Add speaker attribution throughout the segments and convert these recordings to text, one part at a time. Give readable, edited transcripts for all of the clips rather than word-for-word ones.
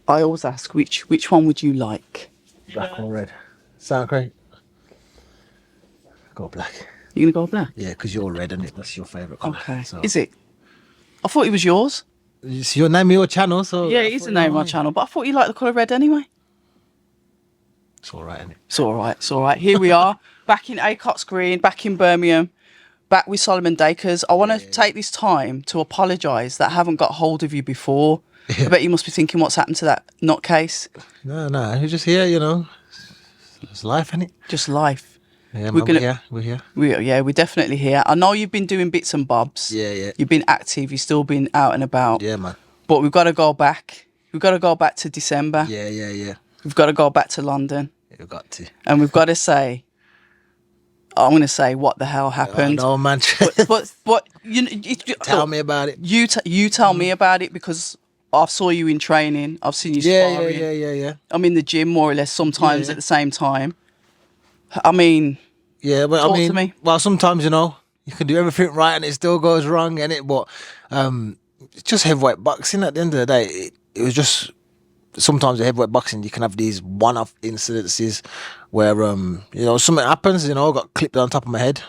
Speaker 1: I always ask which one would you like?
Speaker 2: Black or red? Sound great. Go black.
Speaker 1: You're gonna go black?
Speaker 2: Yeah, because you're red, and that's your favourite colour.
Speaker 1: Okay.
Speaker 2: So
Speaker 1: Is it? I thought it was yours.
Speaker 2: it's your name of your channel, so
Speaker 1: Yeah,
Speaker 2: I
Speaker 1: it is
Speaker 2: thought,
Speaker 1: the
Speaker 2: you
Speaker 1: name
Speaker 2: know
Speaker 1: of
Speaker 2: what
Speaker 1: my
Speaker 2: I mean?
Speaker 1: channel, but I thought you liked the colour red anyway.
Speaker 2: It's all right, isn't it?
Speaker 1: It's all right. It's all right. Here we are, back in Acots Green, back in Birmingham, back with Solomon Dacres. I want to take this time to apologise that I haven't got hold of you before. I bet you must be thinking, what's happened to that nutcase?
Speaker 2: No, you're just here, you know. It's life, isn't it?
Speaker 1: Just life.
Speaker 2: Yeah,
Speaker 1: We're
Speaker 2: man,
Speaker 1: gonna-
Speaker 2: we're here.
Speaker 1: We're definitely here. I know you've been doing bits and bobs.
Speaker 2: Yeah.
Speaker 1: You've been active. You've still been out and about.
Speaker 2: Yeah, man.
Speaker 1: But we've got to go back. We've got to go back to December.
Speaker 2: Yeah.
Speaker 1: We've got to go back to London.
Speaker 2: You've got to.
Speaker 1: And we've got to say, I'm going to say, what the hell happened?
Speaker 2: No, man.
Speaker 1: But
Speaker 2: Tell me about it.
Speaker 1: You tell me about it, because I saw you in training. I've seen you sparring.
Speaker 2: Yeah.
Speaker 1: I'm in the gym more or less sometimes
Speaker 2: Yeah.
Speaker 1: at the same time. I mean,
Speaker 2: Yeah, but
Speaker 1: Talk
Speaker 2: I mean,
Speaker 1: to me.
Speaker 2: well, sometimes, you know, you can do everything right and it still goes wrong, and it. But it's just heavyweight boxing. At the end of the day, it was just sometimes in heavyweight boxing you can have these one-off incidences where you know, something happens. You know, I got clipped on top of my head.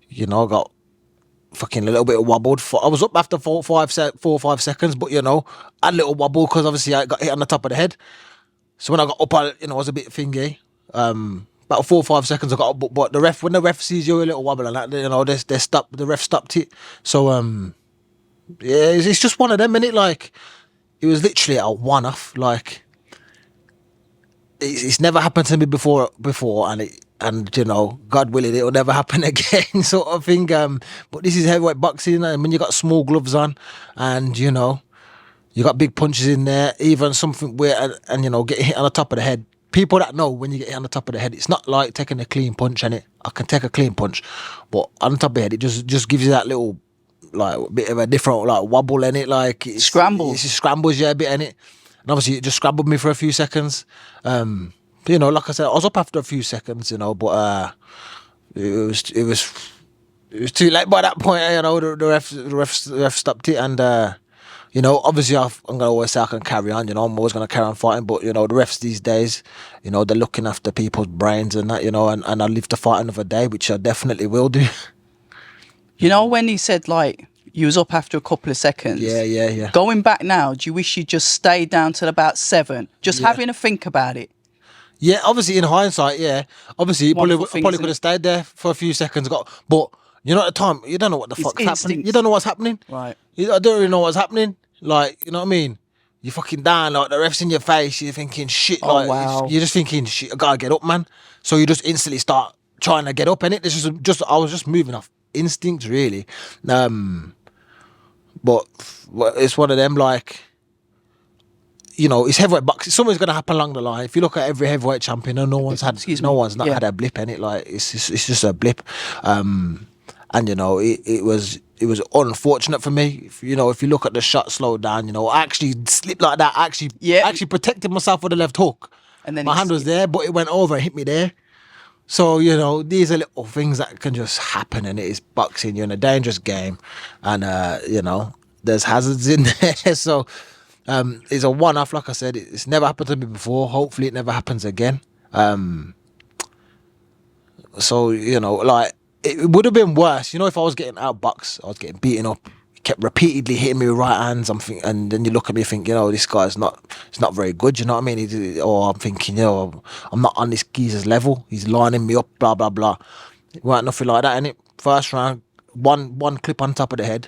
Speaker 2: You know, I got fucking a little bit wobbled. I was up after 4 or 5 seconds, but you know, I had a little wobble because obviously I got hit on the top of the head. So when I got up, I was a bit thingy. About 4 or 5 seconds I got up, but the ref, when the ref sees you a little wobble and that, you know, they stopped. The ref stopped it. So yeah, it's just one of them, innit? Like, it was literally a one-off. Like, it's never happened to me before, and you know, God willing, it'll never happen again, sort of thing. But this is heavyweight boxing, and when you got small gloves on, and you know, you got big punches in there, even something where, and you know, getting hit on the top of the head. People that know when you get hit on the top of the head, it's not like taking a clean punch, and I can take a clean punch, but on the top of the head, it just gives you that little, like, bit of a different, like, wobble in it, like
Speaker 1: Scrambles.
Speaker 2: It just scrambles you a bit in it, and obviously it just scrambled me for a few seconds. You know, like I said, I was up after a few seconds, you know, but it was too late by that point. You know, the ref stopped it, and you know, obviously I'm gonna always say I can carry on. You know, I'm always gonna carry on fighting, but you know, the refs these days, you know, they're looking after people's brains and that, you know, and I live to fight another day, which I definitely will do.
Speaker 1: you know, when he said, like, you was up after a couple of seconds.
Speaker 2: Yeah.
Speaker 1: Going back now, do you wish you just stayed down till about 7? Just
Speaker 2: Yeah.
Speaker 1: having a think about it.
Speaker 2: Yeah, obviously in hindsight, yeah, obviously
Speaker 1: Wonderful
Speaker 2: I
Speaker 1: things,
Speaker 2: probably
Speaker 1: isn't
Speaker 2: could
Speaker 1: it?
Speaker 2: have stayed there for a few seconds, but you know, at the time, you don't know what the fuck's happening.
Speaker 1: instincts.
Speaker 2: You don't know what's happening.
Speaker 1: Right.
Speaker 2: I don't really know what's happening. Like, you know what I mean? You're fucking down, like the ref's in your face. You're thinking shit.
Speaker 1: Oh,
Speaker 2: Like,
Speaker 1: wow.
Speaker 2: you're just thinking shit. I gotta get up, man. So you just instantly start trying to get up, and it. This is just I was just moving off instinct, really. But it's one of them, like, you know, it's heavyweight boxing. Something's gonna happen along the line. If you look at every heavyweight champion, no one's not had a blip in it. Like, it's just a blip. And you know, it was unfortunate for me. You know, if you look at the shot slowed down, you know, I actually slipped like that. I actually protected myself with the left hook.
Speaker 1: And then
Speaker 2: my hand was there, but it went over and hit me there. So, you know, these are little things that can just happen, and it is boxing. You're in a dangerous game, and you know, there's hazards in there. So it's a one-off. Like I said, it's never happened to me before. Hopefully it never happens again. So, you know, like, it would have been worse, you know, if I was getting outboxed, I was getting beaten up. He kept repeatedly hitting me with right hands. And then you look at me and think, you know, this guy's not very good. You know what I mean? Or I'm thinking, you know, I'm not on this geezer's level. He's lining me up, blah blah blah. It weren't nothing like that. And it first round, one clip on top of the head.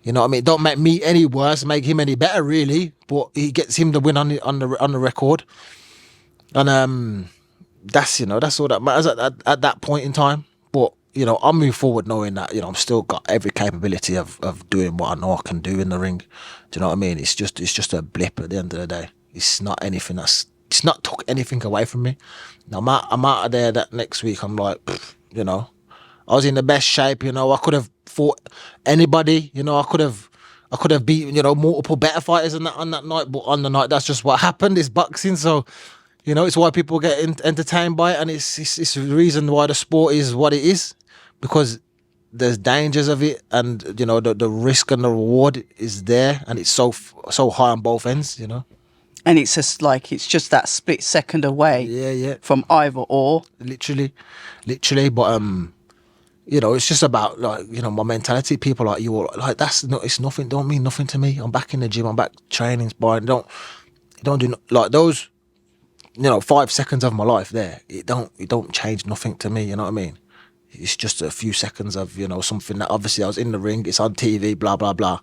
Speaker 2: You know what I mean? It don't make me any worse, make him any better, really. But he gets him the win on the record. And that's, you know, that's all that matters at that point in time. But you know, I move forward knowing that, you know, I've still got every capability of doing what I know I can do in the ring. Do you know what I mean? It's just a blip at the end of the day. It's not anything it's not took anything away from me. Now, I'm out of there that next week. I'm like, you know, I was in the best shape. You know, I could have fought anybody. You know, I could have beaten, you know, multiple better fighters on that night. But on the night, that's just what happened. It's boxing, so. You know, it's why people get entertained by it, and it's the reason why the sport is what it is, because there's dangers of it, and you know, the risk and the reward is there, and it's so high on both ends. You know.
Speaker 1: And it's just like, it's just that split second away
Speaker 2: Yeah.
Speaker 1: from either or.
Speaker 2: Literally. But you know, it's just about like, you know, my mentality. People like you, like that's not, it's nothing. Don't mean nothing to me. I'm back in the gym. I'm back training, sparring. Don't do like those. You know, 5 seconds of my life there. It don't change nothing to me. You know what I mean? It's just a few seconds of, you know, something that obviously I was in the ring. It's on TV. Blah blah blah.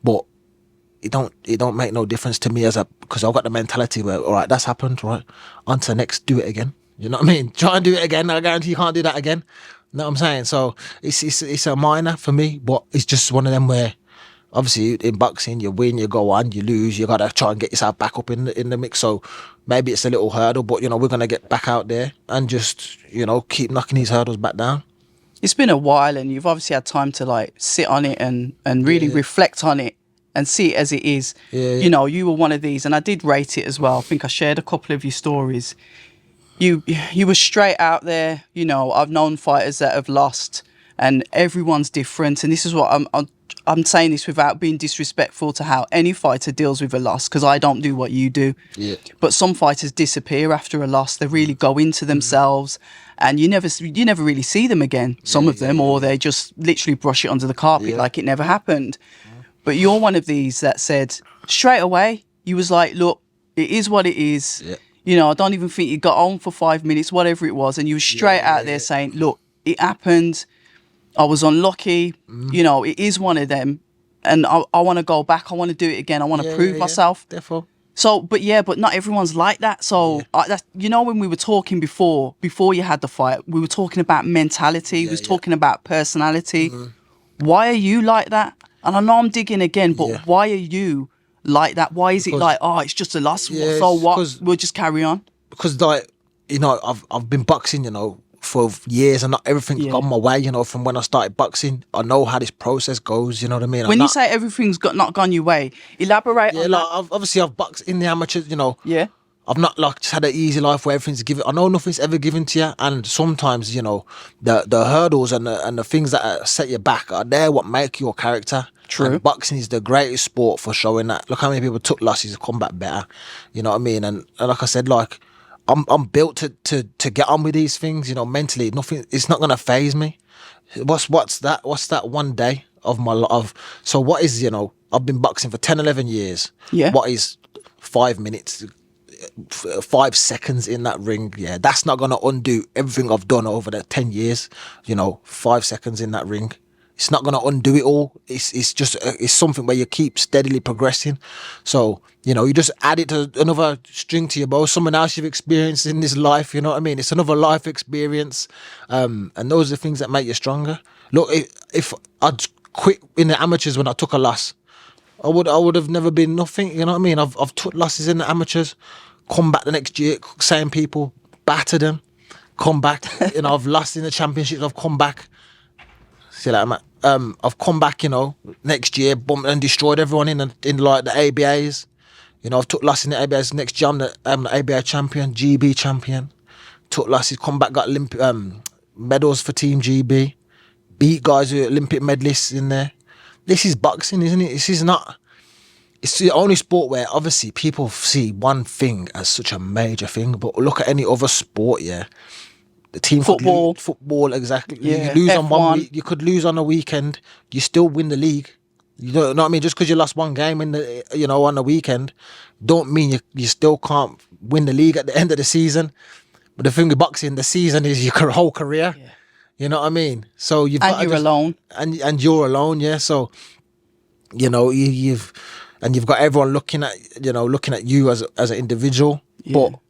Speaker 2: But it don't make no difference to me because I've got the mentality where, all right, that's happened, right, on to the next, do it again. You know what I mean? Try and do it again. I guarantee you can't do that again. You know what I'm saying? So it's a minor for me, but it's just one of them where obviously in boxing you win, you go on, you lose, you gotta try and get yourself back up in the mix. So maybe it's a little hurdle, but you know, we're gonna get back out there and just, you know, keep knocking these hurdles back down.
Speaker 1: It's been a while, and you've obviously had time to like sit on it and really reflect on it and see it as it is. You know, you were one of these, and I did rate it as well. I think I shared a couple of your stories. You were straight out there. You know, I've known fighters that have lost, and everyone's different. And this is what I'm saying this without being disrespectful to how any fighter deals with a loss, because I don't do what you do.
Speaker 2: Yeah.
Speaker 1: But some fighters disappear after a loss. They really go into themselves, and you never really see them again. Some of them, or they just literally brush it under the carpet like it never happened. But you're one of these that said straight away, you was like, look, it is what it is.
Speaker 2: Yeah.
Speaker 1: You know, I don't even think you got on for 5 minutes, whatever it was. And you were straight out there saying, look, it happened. I was unlucky. You know, it is one of them. And I want to go back. I want to do it again. I want to prove myself.
Speaker 2: Therefore.
Speaker 1: So, but not everyone's like that. So, you know, when we were talking before you had the fight, we were talking about mentality. We was talking about personality. Why are you like that? And I know I'm digging again, but why are you like that? Why is it like, oh, it's just a loss? So what? We'll just carry on.
Speaker 2: Because like, you know, I've been boxing, you know, for years, and not everything's gone my way. You know, from when I started boxing, I know how this process goes. You know what I mean?
Speaker 1: When you say everything's not gone your way, elaborate on
Speaker 2: like
Speaker 1: that.
Speaker 2: obviously I've boxed in the amateurs. You know,
Speaker 1: Yeah.
Speaker 2: I've not like just had an easy life where everything's given. I know nothing's ever given to you, and sometimes, you know, the hurdles and the things that set you back are there what make your character.
Speaker 1: True.
Speaker 2: And boxing is the greatest sport for showing that. Look how many people took losses and come back better. You know what I mean? And like I said, like I'm built to get on with these things. You know, mentally, nothing. It's not gonna phase me. What's that? What's that one day of my life? So what is, you know? I've been boxing for 10, 11 years.
Speaker 1: Yeah.
Speaker 2: What is 5 minutes? 5 seconds in that ring, that's not gonna undo everything I've done over the 10 years. You know, 5 seconds in that ring, it's not gonna undo it all. It's just it's something where you keep steadily progressing. So, you know, you just add it to another string to your bow, someone else you've experienced in this life. You know what I mean? It's another life experience, and those are the things that make you stronger. Look, if I'd quit in the amateurs when I took a loss, I would have never been nothing. You know what I mean? I've took losses in the amateurs, come back the next year, same people, batter them, come back. You know, I've lost in the championships. I've come back. See that, like, I've come back. You know, next year, bumped and destroyed everyone in like the ABAs. You know, I've took losses in the ABAs. Next year, I'm the ABA champion, GB champion. Took losses, come back, got Olympic medals for Team GB. Beat guys who are Olympic medalists in there. This is boxing, isn't it? This is not. It's the only sport where obviously people see one thing as such a major thing, but look at any other sport, the team football, exactly.
Speaker 1: Yeah,
Speaker 2: You lose on one
Speaker 1: F1.
Speaker 2: week, you could lose on a weekend, you still win the league. You know what I mean? Just because you lost one game in the, you know, on the weekend, don't mean you still can't win the league at the end of the season. But the thing with boxing, the season is your whole career. Yeah. You know what I mean? So you've got
Speaker 1: you're alone,
Speaker 2: and you're alone. Yeah. So, you know, you've got everyone looking at you as an individual. Yeah. But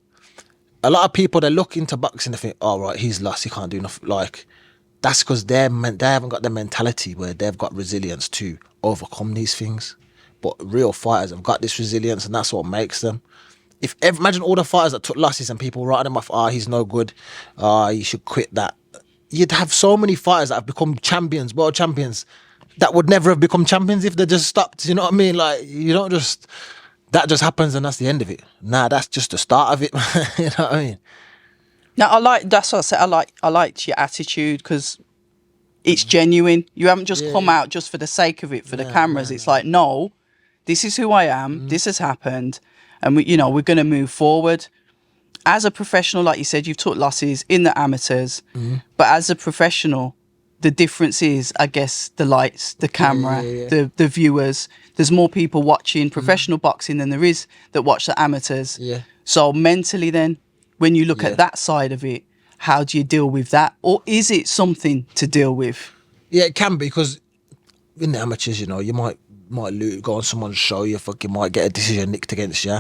Speaker 2: a lot of people, they look into boxing and think, oh right, he's lost, he can't do nothing. Like, that's because they haven't got the mentality where they've got resilience to overcome these things. But real fighters have got this resilience, and that's what makes them. Imagine all the fighters that took losses and people writing them off, he's no good, you should quit that. You'd have so many fighters that have become champions, world champions, that would never have become champions if they just stopped. You know what I mean? Like, you don't just, that just happens and that's the end of it. Nah, that's just the start of it. You know what I mean?
Speaker 1: Now, that's what I said. I liked your attitude, because it's genuine. You haven't just come out just for the sake of it, for the cameras. It's like, no, this is who I am. This has happened. and we're going to move forward. As a professional, like you said, you've took losses in the amateurs, but as a professional, the difference is, I guess, the lights, the camera, the viewers. There's more people watching professional boxing than there is that watch the amateurs.
Speaker 2: Yeah.
Speaker 1: So mentally then, when you look at that side of it, how do you deal with that? Or is it something to deal with?
Speaker 2: Yeah, it can be, because in the amateurs, you might go on someone's show, you fucking might get a decision nicked against you.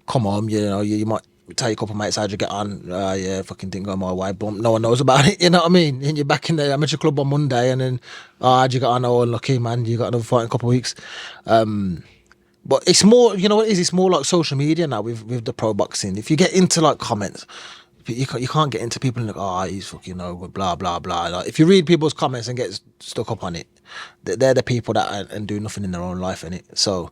Speaker 2: Come on, you might tell a couple of mates how'd you get on. Yeah, fucking didn't go my way, but no one knows about it. You know what I mean? And you're back in the amateur club on Monday, and then how'd you get on? Oh, unlucky, man. You got another fight in a couple of weeks. But it's more, you know what it is? It's more like social media now with the pro boxing. If you get into like comments, you can't get into people and like, oh, he's fucking blah blah blah. Like, if you read people's comments and get stuck up on it, they're the people that and do nothing in their own life, innit? So,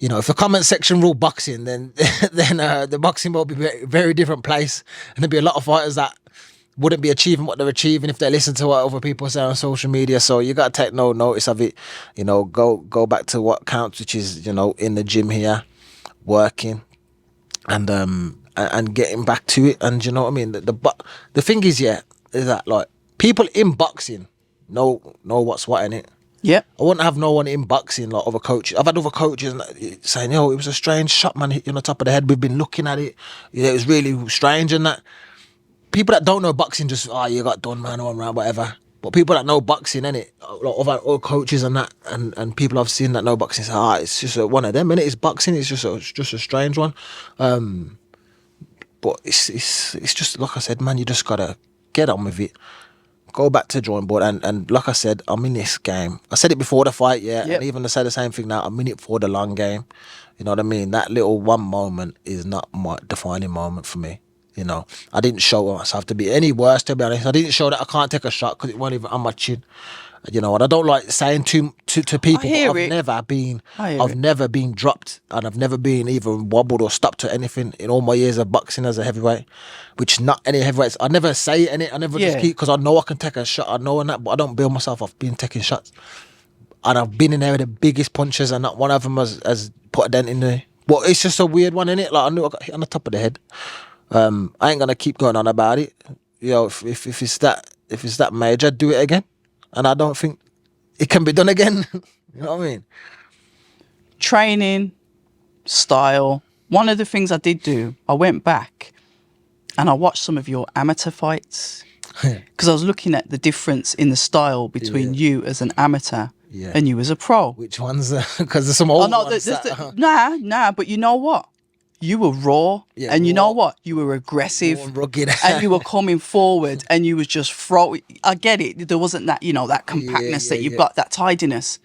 Speaker 2: if the comment section rule boxing, then the boxing will be a very, very different place, and there'll be a lot of fighters that wouldn't be achieving what they're achieving if they listen to what other people say on social media. So you got to take no notice of it. Go back to what counts, which is in the gym here, working, and getting back to it. And you know what I mean. The thing is that like people in boxing know what's what in it.
Speaker 1: Yep.
Speaker 2: I wouldn't have no one in boxing like other coaches. I've had other coaches saying, it was a strange shot, man, hit you on the top of the head. We've been looking at it. It was really strange, and that. People that don't know boxing just, you got done, man, or whatever. But people that know boxing, innit, like other coaches and that, and people I've seen that know boxing say, it's just one of them, innit? It's boxing. It's just a strange one. But it's just like I said, man. You just gotta get on with it. Go back to the drawing board, and like I said, I'm in this game. I said it before the fight, and even I say the same thing now. I'm in it for the long game. You know what I mean? That little one moment is not my defining moment for me. I didn't show myself to be any worse, to be honest. I didn't show that I can't take a shot because it wasn't even on my chin. And I don't like saying to people, I've never been dropped, and I've never been even wobbled or stopped to anything in all my years of boxing as a heavyweight, which not any heavyweights. I never say it, I never just keep, because I know I can take a shot. I know that, but I don't build myself off being taking shots. And I've been in there with the biggest punches, and not one of them has put a dent in there. But it's just a weird one, innit? Like, I knew I got hit on the top of the head. I ain't gonna keep going on about it. If it's that major, do it again. And I don't think it can be done again. You know what I mean?
Speaker 1: Training, style. One of the things I did do, I went back and I watched some of your amateur fights, because I was looking at the difference in the style between you as an amateur and you as a pro.
Speaker 2: Which ones? Because there's some old ones.
Speaker 1: Nah. But you know what? You were raw, and you know what? You were aggressive,
Speaker 2: rugged.
Speaker 1: and you were coming forward, and you was just throwing. I get it. There wasn't that, that compactness that you've got, that tidiness.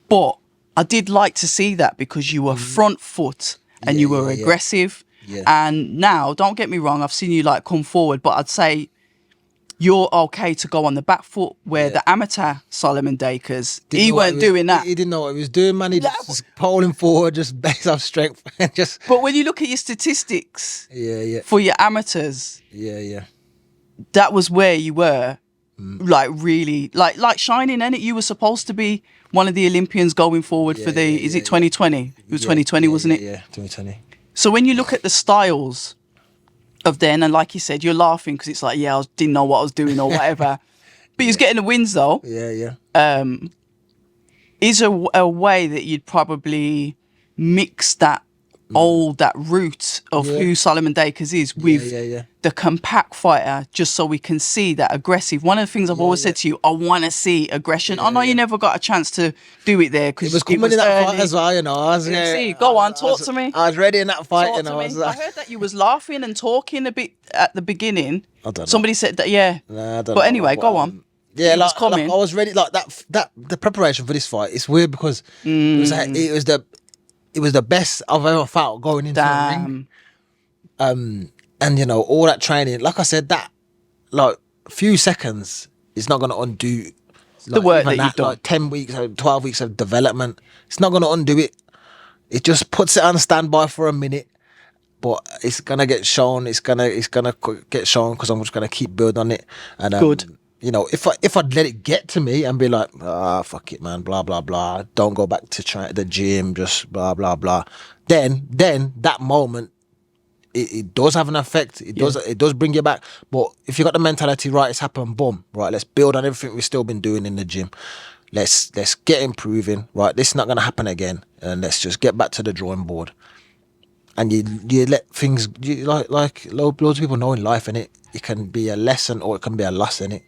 Speaker 1: But I did like to see that, because you were front foot and you were aggressive.
Speaker 2: Yeah.
Speaker 1: And now, don't get me wrong, I've seen you like come forward, but I'd say you're okay to go on the back foot, where the amateur Solomon Dacres, he weren't doing that.
Speaker 2: He didn't know what he was doing, man. He just polling forward, just based off strength.
Speaker 1: But when you look at your statistics for your amateurs, that was where you were, like really, like shining, innit? You were supposed to be one of the Olympians going forward for is it 2020? It was 2020, wasn't it?
Speaker 2: Yeah, 2020.
Speaker 1: So when you look at the styles of then, and like you said, you're laughing because it's like, I didn't know what I was doing or whatever. But you're getting the wins though.
Speaker 2: Yeah.
Speaker 1: Is a way that you'd probably mix that that root of who Solomon Dacres is with the compact fighter, just so we can see that aggressive. One of the things I've always said to you, I want to see aggression. I know you never got a chance to do it there, because
Speaker 2: it was coming in that fight as well,
Speaker 1: Go on, talk to me.
Speaker 2: I was ready in that fight,
Speaker 1: I heard that you was laughing and talking a bit at the beginning.
Speaker 2: I don't know.
Speaker 1: Somebody said that,
Speaker 2: Nah, I don't
Speaker 1: but
Speaker 2: know,
Speaker 1: anyway, go on.
Speaker 2: Yeah,
Speaker 1: like
Speaker 2: I was ready. Like that. The preparation for this fight, it's weird, because it was the best I've ever felt going into the ring. And all that training, like I said, that like few seconds is not gonna undo
Speaker 1: the work that you've done.
Speaker 2: Like 10 weeks or 12 weeks of development, it's not gonna undo it. It just puts it on standby for a minute, but it's gonna get shown. It's gonna get shown, because I'm just gonna keep building on it. And
Speaker 1: good.
Speaker 2: If I'd let it get to me and be like, fuck it, man, blah blah blah, don't go back to the gym, just blah blah blah, then that moment, it does have an effect. It does bring you back. But if you got the mentality right, it's happened. Boom. Right. Let's build on everything we've still been doing in the gym. Let's get improving. Right. This is not going to happen again. And let's just get back to the drawing board. And you let things like loads of people know in life, and it can be a lesson or it can be a loss in it.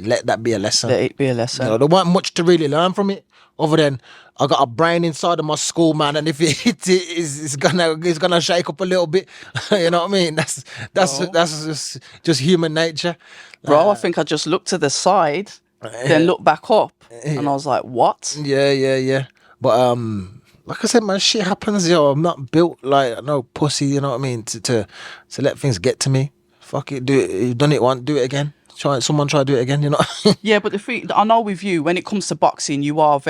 Speaker 2: Let that be a lesson.
Speaker 1: Let it be a lesson.
Speaker 2: There weren't much to really learn from it, other than I got a brain inside of my skull, man, and if it hits it, it's gonna shake up a little bit. You know what I mean? That's just human nature,
Speaker 1: Bro, I think I just looked to the side, then looked back up, and I was like, "What?"
Speaker 2: Yeah. But like I said, man, shit happens. Yo, I'm not built like no pussy. You know what I mean? To let things get to me. Fuck it, do it. You've done it once, do it again. Someone try to do it again, you know.
Speaker 1: Yeah, but the thing I know with you, when it comes to boxing, you've got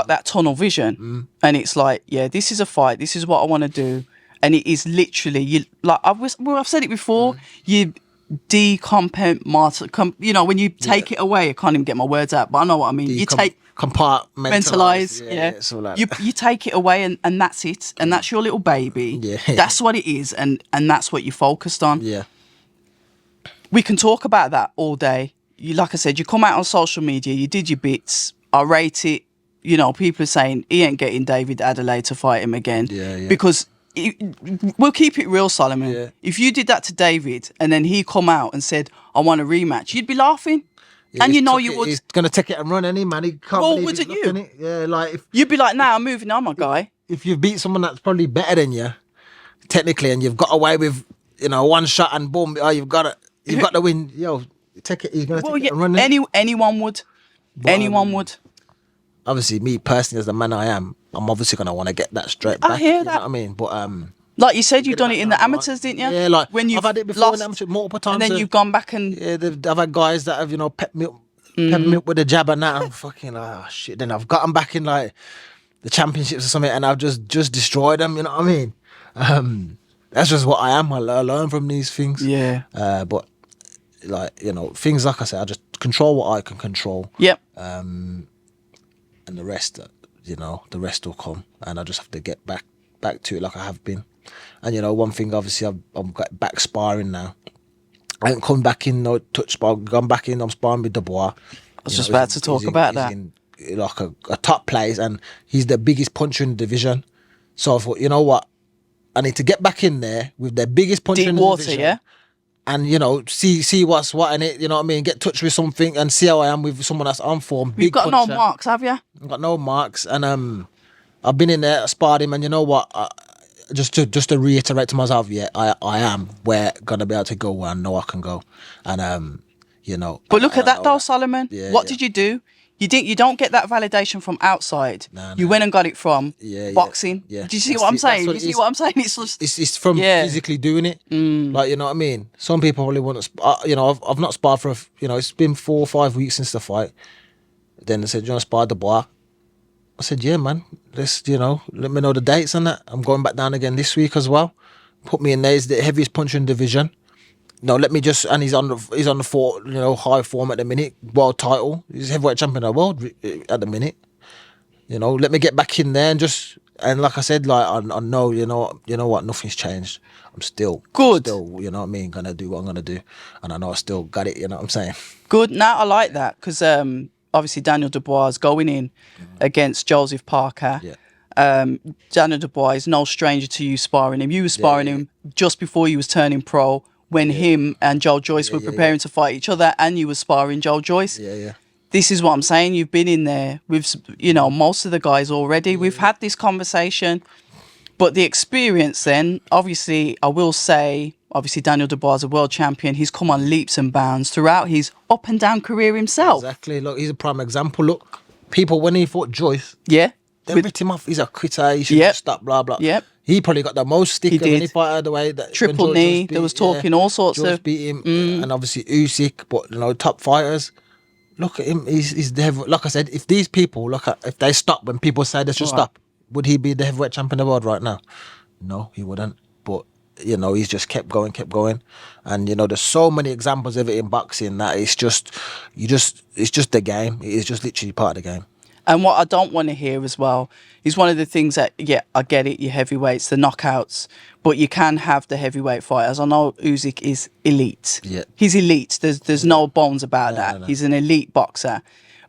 Speaker 1: that tunnel vision, and it's like, yeah, this is a fight. This is what I want to do, and it is literally you. Like I've said it before. You you know, when you take it away, I can't even get my words out, but I know what I mean. You take
Speaker 2: compartmentalize.
Speaker 1: Yeah.
Speaker 2: It's all like
Speaker 1: you take it away, and that's it, and that's your little baby.
Speaker 2: Yeah.
Speaker 1: That's what it is, and that's what you're focused on.
Speaker 2: Yeah.
Speaker 1: We can talk about that all day. Like I said, you come out on social media, you did your bits. I rate it. You know, people are saying he ain't getting David Adelaide to fight him again.
Speaker 2: Yeah.
Speaker 1: Because we'll keep it real, Solomon.
Speaker 2: Yeah.
Speaker 1: If you did that to David and then he come out and said, I want a rematch, you'd be laughing. And you know you would.
Speaker 2: He's going to take it and run, any man. He can't believe
Speaker 1: wouldn't
Speaker 2: he's
Speaker 1: you?
Speaker 2: looking it. Yeah, like
Speaker 1: You'd be like, nah, I'm moving on, my guy.
Speaker 2: if you beat someone that's probably better than you, technically, and you've got away with, one shot and boom, you've got the win. Yo, take it. He's gonna take it and run it.
Speaker 1: Anyone would. Anyone would.
Speaker 2: Obviously, me personally, as the man I am, I'm obviously gonna want to get that straight back.
Speaker 1: I hear
Speaker 2: you
Speaker 1: that.
Speaker 2: know what I mean? But
Speaker 1: like you said, you've done it in the amateurs, didn't you?
Speaker 2: Yeah, like
Speaker 1: when
Speaker 2: I've had it before in the amateurs multiple times.
Speaker 1: And then you've gone back and
Speaker 2: I've had guys that have pepped me up with a jab and that. I'm fucking shit. Then I've got them back in like the championships or something, and I've just destroyed them. You know what I mean? That's just what I am. I learn from these things.
Speaker 1: Yeah.
Speaker 2: But like things like I said, I just control what I can control.
Speaker 1: Yep.
Speaker 2: And the rest, the rest will come, and I just have to get back to it like I have been. And one thing, obviously, I'm got back sparring now. I ain't come back in no touch spar. Gone back in. I'm sparring with Dubois.
Speaker 1: I was just about to talk about that.
Speaker 2: He's in like a top place, and he's the biggest puncher in the division. So I thought, you know what, I need to get back in there with the biggest puncher in the division.
Speaker 1: Yeah.
Speaker 2: And see what's what in it. You know what I mean? Get touch with something and see how I am with someone that's on form.
Speaker 1: You've got
Speaker 2: puncher.
Speaker 1: no marks, have you?
Speaker 2: I've got no marks, and I've been in there, sparred him, and you know what? Just to reiterate to myself, yeah, I am gonna be able to go where I know I can go, and
Speaker 1: But look at that though, Solomon.
Speaker 2: Yeah,
Speaker 1: what did you do? You don't get that validation from outside.
Speaker 2: No.
Speaker 1: You went and got it from boxing.
Speaker 2: Yeah.
Speaker 1: Do you see what I'm saying? You see what I'm saying? It's just
Speaker 2: it's from physically doing it. Like, you know what I mean? Some people probably want to. I've not sparred for it's been 4 or 5 weeks since the fight. Then they said, "Do you want to spar Dubois?" I said, "Yeah, man. Let's let me know the dates and that. I'm going back down again this week as well. Put me in there. He's the heaviest puncher in division. No, let me just, and he's on the high form at the minute, world title. He's heavyweight champion of the world at the minute. Let me get back in there and like I said, like I know, you know what, nothing's changed. I'm still
Speaker 1: good.
Speaker 2: Still, you know what I mean, gonna do what I'm gonna do, and I know I still got it. You know what I'm saying?
Speaker 1: Good. Now I like that because obviously Daniel Dubois is going in against Joseph Parker.
Speaker 2: Yeah.
Speaker 1: Daniel Dubois is no stranger to you sparring him. You were sparring him just before he was turning pro. When him and Joe Joyce were preparing to fight each other, and you were sparring Joe Joyce.
Speaker 2: Yeah.
Speaker 1: This is what I'm saying. You've been in there with, most of the guys already. Yeah. We've had this conversation. But the experience then, obviously, I will say, Daniel Dubois is a world champion. He's come on leaps and bounds throughout his up and down career himself.
Speaker 2: Exactly. Look, he's a prime example. Look, people, when he fought Joyce,
Speaker 1: they
Speaker 2: ripped him off. He's a quitter. He should stop, blah, blah.
Speaker 1: Yep.
Speaker 2: He probably got the most stick of any fighter the way that
Speaker 1: triple knee. There was talking all sorts
Speaker 2: George
Speaker 1: of
Speaker 2: beat him, and obviously Usyk, but top fighters. Look at him. He's the like I said. If these people if they stop when people say they should stop, would he be the heavyweight champion of the world right now? No, he wouldn't. But he's just kept going, and there's so many examples of it in boxing that it's just the game. It is just literally part of the game.
Speaker 1: And what I don't want to hear as well is one of the things that, yeah, I get it, your heavyweights, the knockouts, but you can have the heavyweight fighters. I know Usyk is elite.
Speaker 2: Yeah.
Speaker 1: He's elite. There's no bones about that.
Speaker 2: no.
Speaker 1: He's an elite boxer.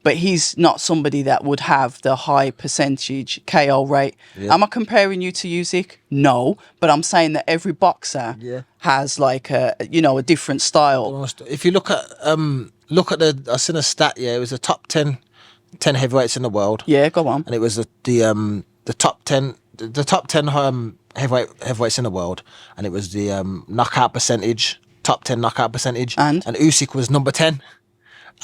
Speaker 1: But he's not somebody that would have the high percentage KO rate.
Speaker 2: Yeah.
Speaker 1: Am I comparing you to Usyk? No. But I'm saying that every boxer has like a different style.
Speaker 2: If you look at I seen a stat. Yeah, it was the top 10 heavyweights in the world.
Speaker 1: Yeah, go on.
Speaker 2: And it was the top 10 heavyweights in the world, and it was the knockout percentage, top 10 knockout percentage,
Speaker 1: And
Speaker 2: Usyk was number 10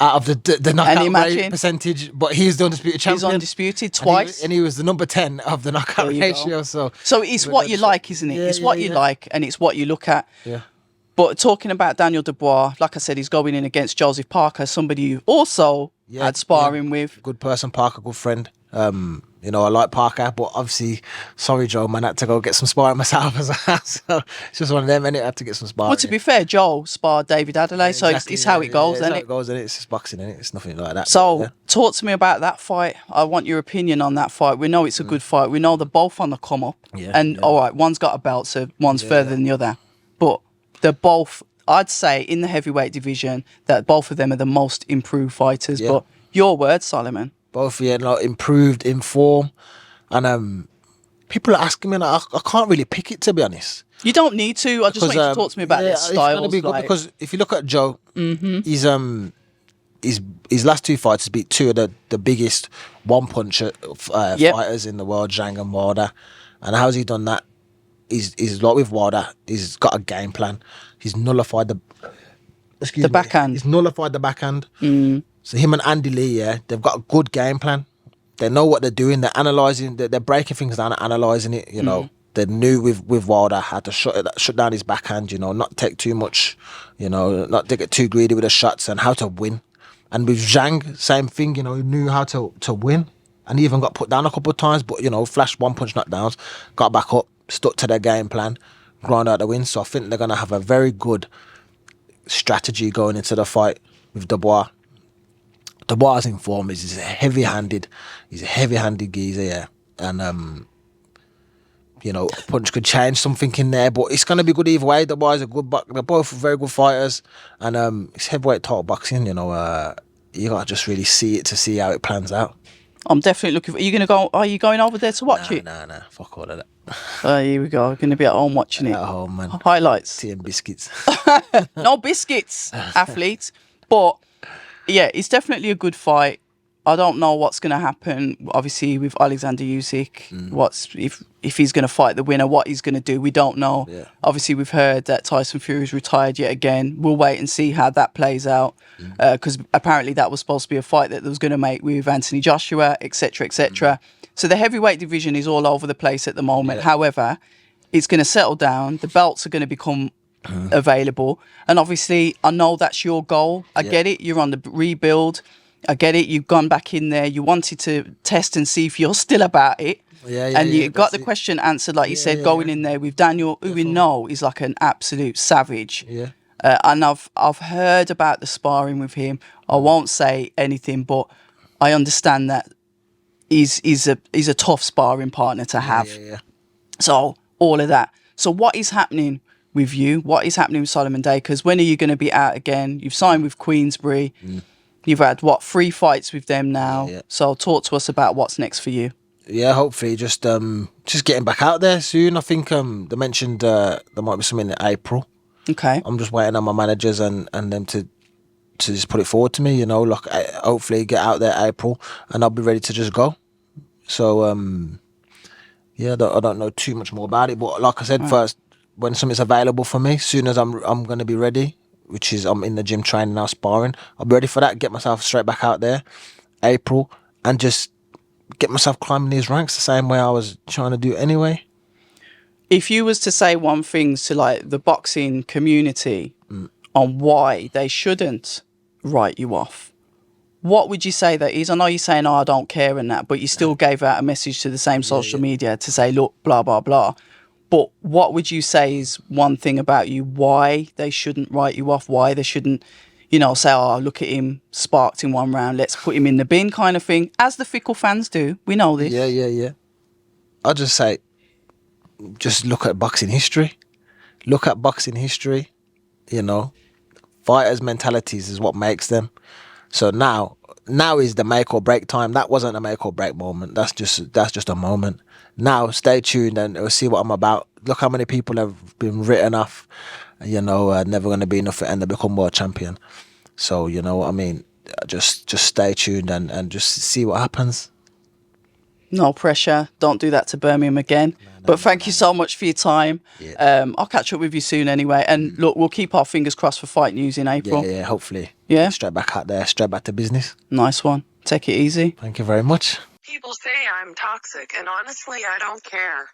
Speaker 2: out of the knockout rate percentage, but he's the undisputed champion.
Speaker 1: He's undisputed twice,
Speaker 2: and he was the number 10 of the knockout ratio. So
Speaker 1: it's what you like, isn't it? It's what you like, and it's what you look at.
Speaker 2: Yeah.
Speaker 1: But talking about Daniel Dubois, like I said, he's going in against Joseph Parker, somebody you also had sparring with.
Speaker 2: Good person, Parker, good friend. I like Parker, but obviously, sorry, Joe, man, I had to go get some sparring myself as well. So it's just one of them, and I had to get some sparring.
Speaker 1: Well, to be fair, Joe sparred David Adelaide, so it's how it goes, isn't it?
Speaker 2: It's just boxing, innit? It's nothing like that.
Speaker 1: So talk to me about that fight. I want your opinion on that fight. We know it's a good fight. We know they're both on the come up. All right, one's got a belt, so one's further than the other. But they're both, I'd say, in the heavyweight division, that both of them are the most improved fighters.
Speaker 2: Yeah.
Speaker 1: But your word, Solomon.
Speaker 2: Both improved in form, and people are asking me, and I can't really pick it, to be honest.
Speaker 1: You don't need to. I just want you to talk to me about their styles.
Speaker 2: It's gonna be good because if you look at Joe, he's his last two fights has beat two of the biggest one puncher fighters in the world, Zhang and Wilder. And how's he done that? He's like with Wilder. He's got a game plan. He's nullified the
Speaker 1: backhand.
Speaker 2: He's nullified the backhand. So him and Andy Lee, they've got a good game plan. They know what they're doing. They're analysing. They're breaking things down and analysing it. You know, they knew with Wilder how to shut down his backhand. You know, not take too much. You know, not to get too greedy with the shots, and how to win. And with Zhang, same thing. You know, he knew how to win, and he even got put down a couple of times. But flashed one punch knockdowns, got back up, stuck to their game plan, grind out the win. So I think they're gonna have a very good strategy going into the fight with Dubois. Dubois in form. He's a heavy-handed geezer, yeah. And a punch could change something in there, but it's gonna be good either way. Dubois is a good they're both very good fighters, and it's heavyweight title boxing. You gotta just really see it to see how it plans out.
Speaker 1: I'm definitely looking for. Are you going over there to watch it?
Speaker 2: Nah, fuck all of that.
Speaker 1: Here we go. Going to be at home watching it.
Speaker 2: At home, man.
Speaker 1: Highlights.
Speaker 2: Tea and biscuits.
Speaker 1: No biscuits, athletes. But yeah, it's definitely a good fight. I don't know what's going to happen. Obviously, with Alexander Usyk, if he's going to fight the winner, what he's going to do, we don't know.
Speaker 2: Yeah.
Speaker 1: Obviously, we've heard that Tyson Fury's retired yet again. We'll wait and see how that plays out, because apparently that was supposed to be a fight that they was going to make with Anthony Joshua, etc., etc. So the heavyweight division is all over the place at the moment.
Speaker 2: Yeah.
Speaker 1: However, it's going to settle down. The belts are going to become available, and obviously, I know that's your goal. I get it. You're on the rebuild. I get it. You've gone back in there. You wanted to test and see if you're still about it. And you got the question answered, like you said, going in there with Daniel, who we know is like an absolute savage.
Speaker 2: Yeah.
Speaker 1: And I've heard about the sparring with him. I won't say anything, but I understand that he's a tough sparring partner to have.
Speaker 2: Yeah.
Speaker 1: So all of that. So what is happening with you? What is happening with Solomon Dacres? When are you going to be out again? You've signed with Queensbury. You've had 3 fights with them now.
Speaker 2: Yeah.
Speaker 1: So talk to us about what's next for you.
Speaker 2: Yeah, hopefully just getting back out there soon. I think they mentioned there might be something in April.
Speaker 1: Okay.
Speaker 2: I'm just waiting on my managers and them to just put it forward to me. Hopefully get out there April and I'll be ready to just go. So I don't know too much more about it, but like I said, first when something's available for me, soon as I'm going to be ready, which is I'm in the gym training now, sparring. I'll be ready for that. Get myself straight back out there, April, and just get myself climbing these ranks the same way I was trying to do anyway.
Speaker 1: If you was to say one thing to like the boxing community on why they shouldn't write you off, what would you say that is? I know you're saying, I don't care and that, but you still gave out a message to the same social media to say, look, blah, blah, blah. But what would you say is one thing about you, why they shouldn't write you off, why they shouldn't, you know, say, oh, look at him, sparked in one round, let's put him in the bin kind of thing, as the fickle fans do. We know this.
Speaker 2: Yeah. I'll just say, just look at boxing history. Look at boxing history, you know. Fighters' mentalities is what makes them. So now is the make or break time. That wasn't a make or break moment. That's just a moment. Now stay tuned and we'll see what I'm about. Look how many people have been written off, you know, never going to be enough and they become world champion. So, you know what I mean? Just stay tuned and just see what happens.
Speaker 1: No pressure. Don't do that to Birmingham again. But thank you so much for your time.
Speaker 2: Yeah.
Speaker 1: I'll catch up with you soon anyway. And look, we'll keep our fingers crossed for fight news in April.
Speaker 2: Yeah, hopefully.
Speaker 1: Yeah?
Speaker 2: Straight back out there, straight back to business.
Speaker 1: Nice one. Take it easy.
Speaker 2: Thank you very much.
Speaker 3: People say I'm toxic, and honestly, I don't care.